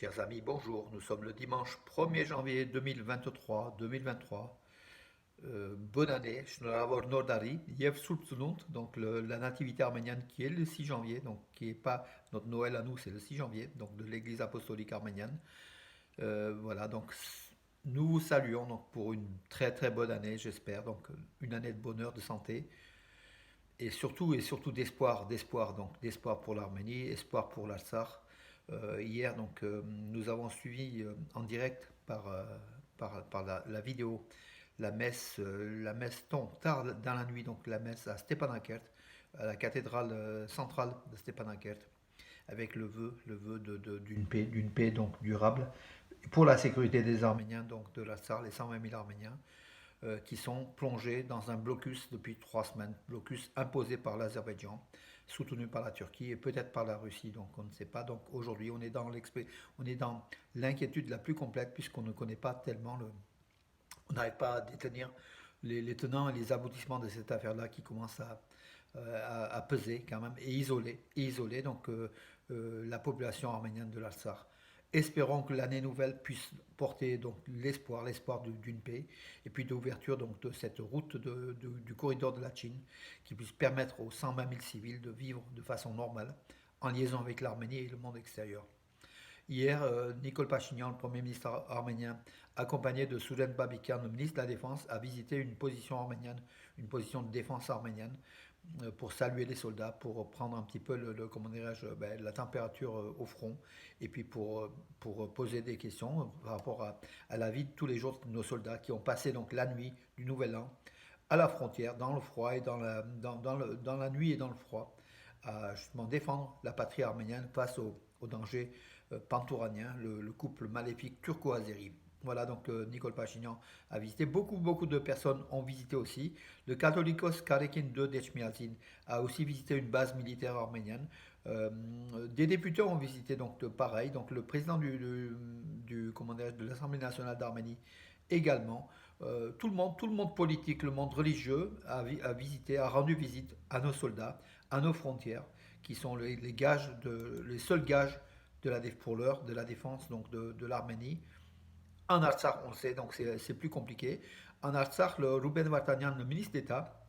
Chers amis, bonjour. Nous sommes le dimanche 1er janvier 2023. Bonne année. Shnoravor Nordari, Yev Sultsunut, donc la nativité arménienne qui est le 6 janvier, donc qui n'est pas notre Noël à nous, c'est le 6 janvier, donc de l'Église apostolique arménienne. Voilà, donc nous vous saluons donc pour une très très bonne année, j'espère. Donc une année de bonheur, de santé et surtout d'espoir, donc d'espoir pour l'Arménie, espoir pour l'Artsakh. Hier, donc, nous avons suivi en direct par la vidéo la messe tard dans la nuit, donc la messe à Stepanakert, à la cathédrale centrale de Stepanakert, avec d'une paix donc durable pour la sécurité des Arméniens, donc de l'Artsakh, les 120 000 Arméniens qui sont plongés dans un blocus depuis 3 semaines, blocus imposé par l'Azerbaïdjan, soutenu par la Turquie et peut-être par la Russie, donc on ne sait pas. Donc aujourd'hui, on est dans l'inquiétude la plus complète puisqu'on ne connaît pas tellement on n'arrive pas à détenir les tenants et les aboutissements de cette affaire-là qui commence à peser quand même et isoler donc la population arménienne de l'Artsakh. Espérons que l'année nouvelle puisse porter donc l'espoir d'une paix et puis d'ouverture donc de cette route du corridor de la Chine qui puisse permettre aux 120 000 civils de vivre de façon normale en liaison avec l'Arménie et le monde extérieur. Hier, Nikol Pachinian, le Premier ministre arménien, accompagné de Soulen Babikian, le ministre de la Défense, a visité une position arménienne, une position de défense arménienne, pour saluer les soldats, pour prendre un petit peu comment dirais-je, la température au front, et puis pour poser des questions par rapport à la vie de tous les jours de nos soldats qui ont passé donc la nuit du Nouvel An à la frontière, dans le froid et dans la nuit et dans le froid, à justement défendre la patrie arménienne face au danger pantouranien, le couple maléfique turco-azéri. Voilà, donc Nicole Pachinian a visité. Beaucoup de personnes ont visité aussi. Le Catholicos Karekin de Dechmiadzin a aussi visité une base militaire arménienne. Des députés ont visité donc pareil. Donc le président de l'Assemblée nationale d'Arménie également. Tout le monde politique, le monde religieux a visité, a rendu visite à nos soldats, à nos frontières, qui sont les seuls gages pour l'heure de la défense donc de l'Arménie. En Artsakh, on le sait, donc c'est plus compliqué. En Artsakh, le Ruben Vartanian, le ministre d'État,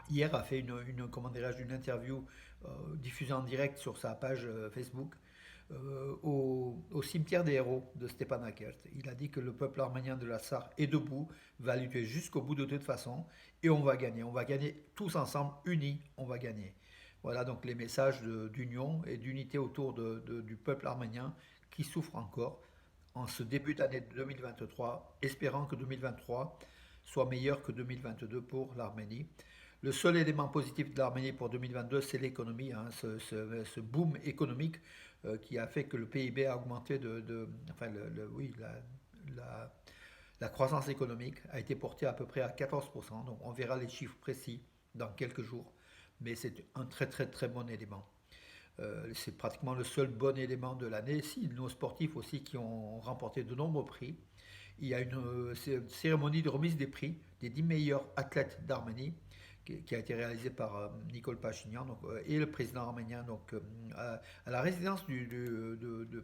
hier a fait comment dirais-je, une interview diffusée en direct sur sa page Facebook au cimetière des héros de Stepanakert. Il a dit que le peuple arménien de l'Artsakh est debout, va lutter jusqu'au bout de toute façon, et on va gagner. On va gagner tous ensemble, unis, on va gagner. Voilà donc les messages d'union et d'unité autour du peuple arménien qui souffre encore en ce début d'année 2023, espérant que 2023 soit meilleur que 2022 pour l'Arménie. Le seul élément positif de l'Arménie pour 2022, c'est l'économie, hein, ce boom économique qui a fait que le PIB a augmenté enfin, oui, la croissance économique a été portée à peu près à 14%. Donc on verra les chiffres précis dans quelques jours, mais c'est un très très très bon élément. C'est pratiquement le seul bon élément de l'année. Si, nos sportifs aussi qui ont remporté de nombreux prix. Il y a une cérémonie de remise des prix des 10 meilleurs athlètes d'Arménie qui a été réalisée par Nicole Pachinian donc, et le président arménien donc, à la résidence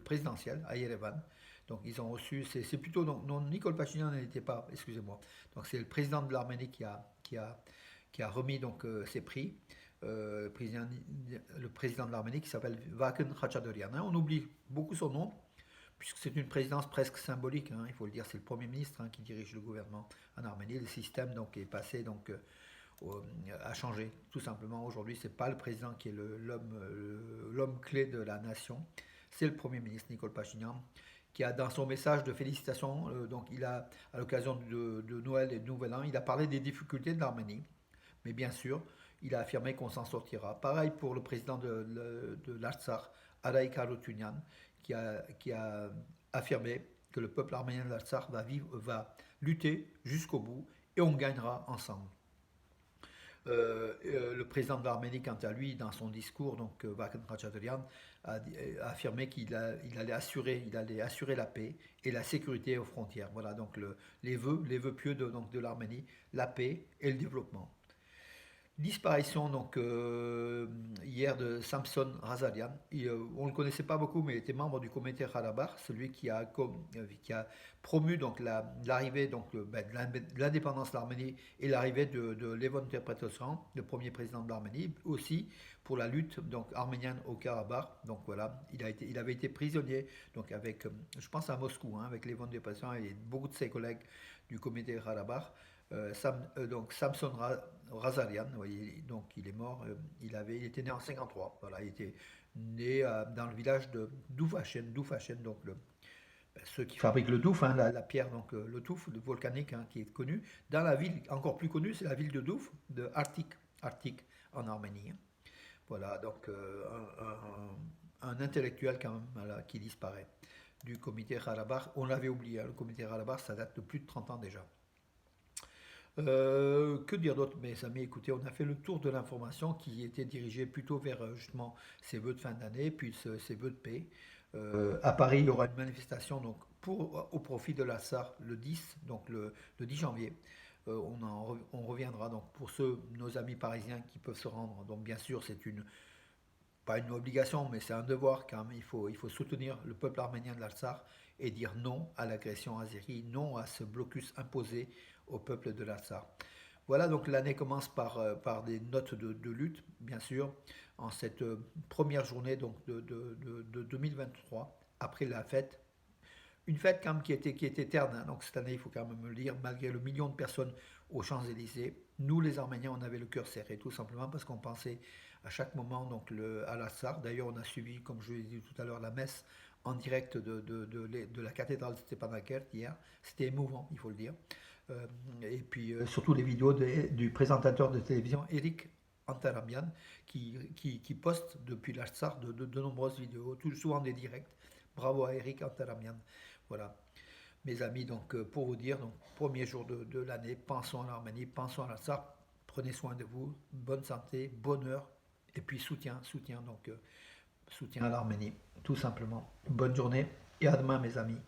présidentielle à Yerevan. Donc ils ont reçu, c'est plutôt, non, Nicole Pachinian n'était pas, excusez-moi. Donc c'est le président de l'Arménie qui a remis donc ces prix. Le président de l'Arménie qui s'appelle Vakın Khaçatören. On oublie beaucoup son nom, puisque c'est une présidence presque symbolique, hein, il faut le dire, c'est le Premier ministre qui dirige le gouvernement en Arménie. Le système donc, est passé, donc, a changé, tout simplement. Aujourd'hui, ce n'est pas le président qui est l'homme clé de la nation, c'est le Premier ministre Nicole Pachinian, qui a dans son message de félicitations, donc il a, à l'occasion de Noël et de Nouvel An, il a parlé des difficultés de l'Arménie, mais bien sûr, il a affirmé qu'on s'en sortira. Pareil pour le président de l'Artsakh, Aray Karutunyan, qui a affirmé que le peuple arménien de l'Artsakh va lutter jusqu'au bout et on gagnera ensemble. Le président de l'Arménie, quant à lui, dans son discours, donc Vakın Khaçatören, a affirmé qu'il allait assurer la paix et la sécurité aux frontières. Voilà donc les vœux pieux de l'Arménie, la paix et le développement. Disparition donc hier de Samson Razalian. On ne le connaissait pas beaucoup, mais il était membre du comité Karabakh, celui qui a promu donc l'arrivée donc de l'indépendance de l'Arménie et l'arrivée de Levon Tepetosyan, le premier président de l'Arménie, aussi pour la lutte donc arménienne au Karabakh. Donc voilà, il avait été prisonnier donc avec, je pense à Moscou, hein, avec Levon Tepetosyan et beaucoup de ses collègues du comité Karabakh. Donc Samson Razalian, vous voyez, donc il est mort, il était né en 53, voilà, il était né dans le village de Doufachen, donc ceux qui fabriquent le douf, hein, la pierre, donc le douf, le volcanique, hein, qui est connu. Dans la ville, encore plus connue, c'est la ville de Douf, de Artik en Arménie, hein. Voilà, donc un intellectuel quand même, voilà, qui disparaît du comité Karabakh. On l'avait oublié, hein, le comité Karabakh, ça date de plus de 30 ans déjà. Que dire d'autre, mes amis? Écoutez, on a fait le tour de l'information qui était dirigée plutôt vers justement ces vœux de fin d'année, puis ces vœux de paix. À Paris, il y aura une manifestation donc, au profit de l'Assar le 10, donc le 10 janvier. On reviendra donc pour nos amis parisiens qui peuvent se rendre. Donc bien sûr, c'est pas une obligation, mais c'est un devoir quand même. Il faut soutenir le peuple arménien de l'Artsakh et dire non à l'agression azérie, non à ce blocus imposé au peuple de l'Artsakh. Voilà, donc l'année commence par des notes de lutte, bien sûr, en cette première journée donc, de 2023, après la fête. Une fête quand même qui était terne, hein. Donc cette année, il faut quand même le dire, malgré le million de personnes aux Champs-Élysées, nous les Arméniens, on avait le cœur serré, tout simplement parce qu'on pensait à chaque moment donc, à l'Assar. D'ailleurs, on a suivi, comme je l'ai dit tout à l'heure, la messe en direct de la cathédrale de Stepanakert hier. C'était émouvant, il faut le dire. Et puis surtout les vidéos du présentateur de télévision Eric Antaramian qui poste depuis l'Artsar de nombreuses vidéos, tout souvent des directs. Bravo à Eric Antaramian. Voilà, mes amis, donc pour vous dire, donc premier jour de l'année, pensons à l'Arménie, pensons à l'Artsar, prenez soin de vous, bonne santé, bonheur, et puis soutien à l'Arménie, tout simplement. Bonne journée et à demain, mes amis.